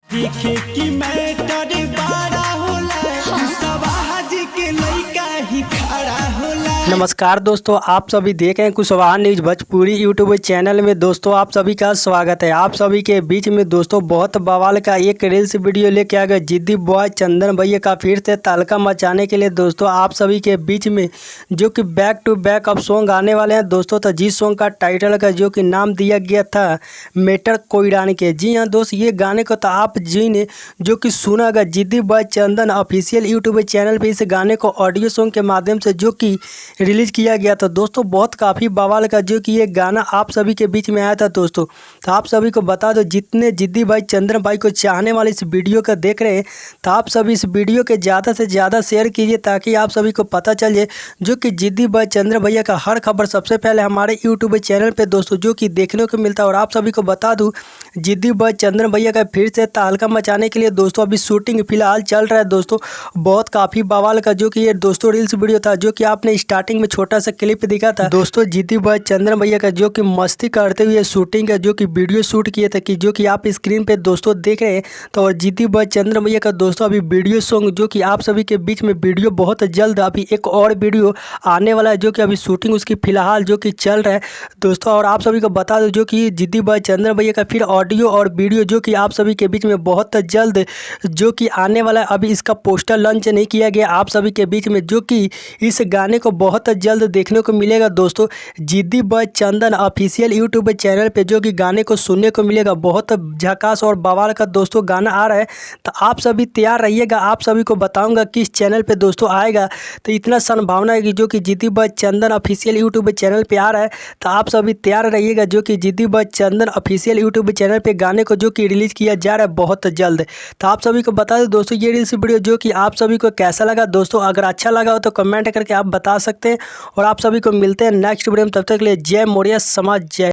देखे कि मैटर बड़ा होला, कुशवाहा जी के लइका ही खड़ा होला। नमस्कार दोस्तों, आप सभी देख रहे हैं Kushwaha news Bhojpuri YouTube channel में। दोस्तों आप सभी का स्वागत है। आप सभी के बीच में दोस्तों बहुत बवाल का एक रील्स वीडियो लेके आ गए जिद्दी बॉय चंदन भैया का फिर से तहलका मचाने के लिए। दोस्तों आप सभी के बीच में जो कि बैक टू बैक अब सॉन्ग आने वाले हैं दोस्तों। तो जिस सॉन्ग का टाइटल का जो कि नाम दिया गया था मेटर कोईरानी के, जी हाँ दोस्त, ये गाने को तो आप जी ने जो कि सुना गा जिद्दी बॉय चंदन ऑफिशियल यूट्यूब चैनल पे इस गाने को ऑडियो सॉन्ग के माध्यम से जो कि रिलीज किया गया था दोस्तों। बहुत काफ़ी बवाल का जो कि ये गाना आप सभी के बीच में आया था दोस्तों। तो आप सभी को बता दो, जितने जिद्दी भाई चंदन भाई को चाहने वाले इस वीडियो का देख रहे हैं तो आप सभी इस वीडियो के ज़्यादा से ज़्यादा शेयर कीजिए ताकि आप सभी को पता चल जाए जो कि जिद्दी भाई चंदन भैया का हर खबर सबसे पहले हमारे यूट्यूब चैनल पर दोस्तों जो कि देखने को मिलता है। और आप सभी को बता दूँ, जिद्दी भाई चंदन भैया का फिर से तहलका मचाने के लिए दोस्तों अभी शूटिंग फिलहाल चल रहा है दोस्तों। बहुत काफ़ी बवाल का जो कि ये दोस्तों रील्स वीडियो था जो कि आपने स्टार्टिंग में छोटा सा क्लिप दिखा था दोस्तों। जिद्दी बॉय चंदन भैया का जो कि मस्ती करते हुए शूटिंग का जो कि वीडियो शूट किए थे कि जो कि आप स्क्रीन पे दोस्तों देख रहे हैं। तो और जिद्दी बॉय चंदन भैया का दोस्तों अभी वीडियो सॉन्ग जो कि आप सभी के बीच में वीडियो बहुत जल्द अभी एक और वीडियो आने वाला है जो कि अभी शूटिंग उसकी फिलहाल जो कि चल रहा है दोस्तों। और आप सभी को बता दो जो कि जिद्दी बॉय चंदन भैया का फिर ऑडियो और वीडियो जो कि आप सभी के बीच में बहुत जल्द जो कि आने वाला है। अभी इसका पोस्टर लॉन्च नहीं किया गया आप सभी के बीच में जो कि इस गाने को बहुत जल्द देखने को मिलेगा दोस्तों। जिद्दी बॉय चंदन ऑफिशियल यूट्यूब चैनल पे जो कि गाने को सुनने को मिलेगा। बहुत झकास और बवाल का दोस्तों गाना आ रहा है। तो आप सभी तैयार रहिएगा, आप सभी को बताऊंगा किस चैनल पे दोस्तों आएगा। तो इतना संभावना है कि जो कि जिद्दी बॉय चंदन ऑफिशियल यूट्यूब चैनल पे आ रहा है। तो आप सभी तैयार रहिएगा जो कि जिद्दी बॉय चंदन ऑफिशियल यूट्यूब चैनल पे गाने को जो कि रिलीज किया जा रहा है बहुत जल्द। तो आप सभी को बता दें दोस्तों ये रील्स वीडियो जो कि आप सभी को कैसा लगा दोस्तों। अगर अच्छा लगा हो तो कमेंट करके आप बता सकते हैं। और आप सभी को मिलते हैं नेक्स्ट वीडियो में, तब तक के लिए जय मौर्य समाज, जय।